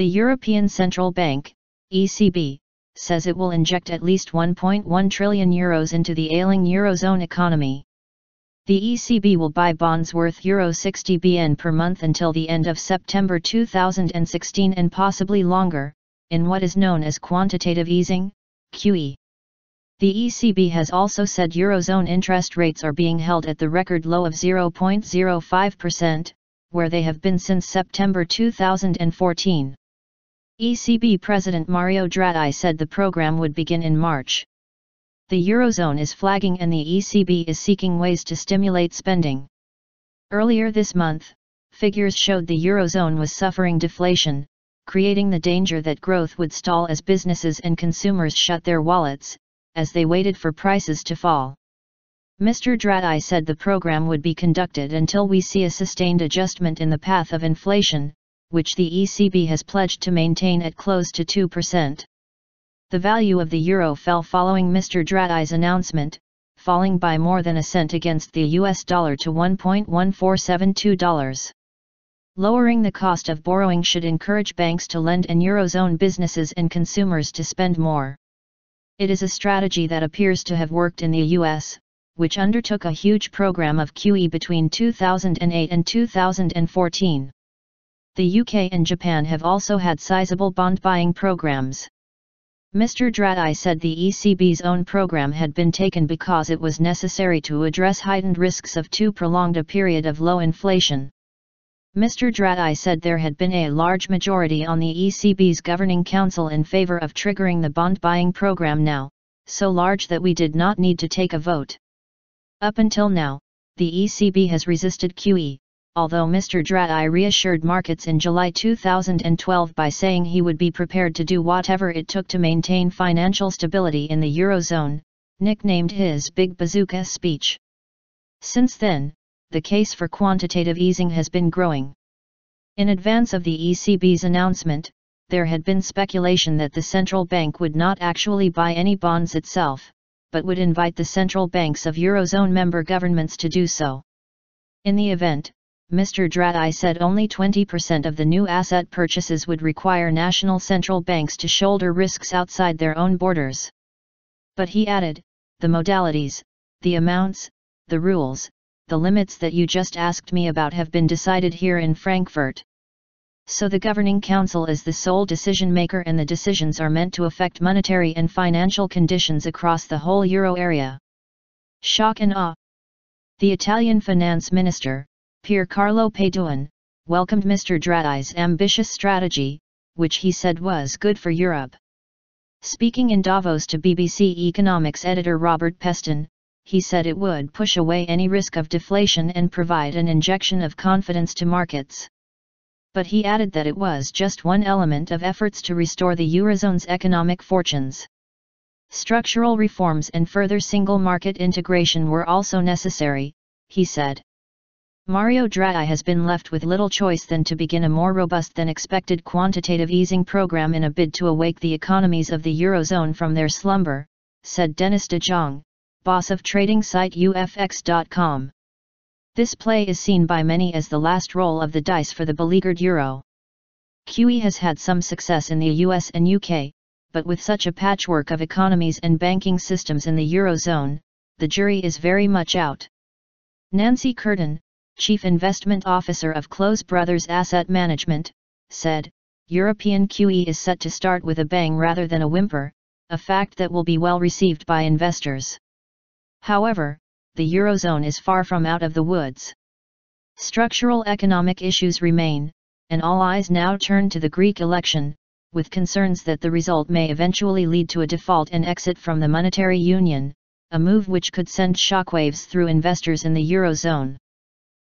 The European Central Bank, ECB, says it will inject at least €1.1 trillion into the ailing eurozone economy. The ECB will buy bonds worth €60 billion per month until the end of September 2016 and possibly longer, in what is known as quantitative easing, QE. The ECB has also said eurozone interest rates are being held at the record low of 0.05%, where they have been since September 2014. ECB President Mario Draghi said the program would begin in March. The eurozone is flagging and the ECB is seeking ways to stimulate spending. Earlier this month, figures showed the eurozone was suffering deflation, creating the danger that growth would stall as businesses and consumers shut their wallets, as they waited for prices to fall. Mr. Draghi said the program would be conducted until we see a sustained adjustment in the path of inflation, which the ECB has pledged to maintain at close to 2%. The value of the euro fell following Mr. Draghi's announcement, falling by more than a cent against the US dollar to $1.1472. Lowering the cost of borrowing should encourage banks to lend and eurozone businesses and consumers to spend more. It is a strategy that appears to have worked in the US, which undertook a huge program of QE between 2008 and 2014. The UK and Japan have also had sizable bond buying programs. Mr. Draghi said the ECB's own program had been taken because it was necessary to address heightened risks of too prolonged a period of low inflation. Mr. Draghi said there had been a large majority on the ECB's governing council in favor of triggering the bond buying program now, so large that we did not need to take a vote. Up until now, the ECB has resisted QE, although Mr. Draghi reassured markets in July 2012 by saying he would be prepared to do whatever it took to maintain financial stability in the eurozone, nicknamed his Big Bazooka speech. Since then, the case for quantitative easing has been growing. In advance of the ECB's announcement, there had been speculation that the central bank would not actually buy any bonds itself, but would invite the central banks of eurozone member governments to do so. In the event, Mr. Draghi said only 20% of the new asset purchases would require national central banks to shoulder risks outside their own borders. But he added, the modalities, the amounts, the rules, the limits that you just asked me about have been decided here in Frankfurt. So the governing council is the sole decision maker and the decisions are meant to affect monetary and financial conditions across the whole euro area. Shock and awe. The Italian finance minister, Pier Carlo Padoan, welcomed Mr. Draghi's ambitious strategy, which he said was good for Europe. Speaking in Davos to BBC Economics editor Robert Peston, he said it would push away any risk of deflation and provide an injection of confidence to markets. But he added that it was just one element of efforts to restore the eurozone's economic fortunes. Structural reforms and further single market integration were also necessary, he said. Mario Draghi has been left with little choice than to begin a more robust than expected quantitative easing program in a bid to awake the economies of the eurozone from their slumber, said Dennis de Jong, boss of trading site ufx.com. This play is seen by many as the last roll of the dice for the beleaguered euro. QE has had some success in the US and UK, but with such a patchwork of economies and banking systems in the eurozone, the jury is very much out. Nancy Curtin, Chief Investment Officer of Close Brothers Asset Management, said, European QE is set to start with a bang rather than a whimper, a fact that will be well received by investors. However, the eurozone is far from out of the woods. Structural economic issues remain, and all eyes now turn to the Greek election, with concerns that the result may eventually lead to a default and exit from the monetary union, a move which could send shockwaves through investors in the eurozone.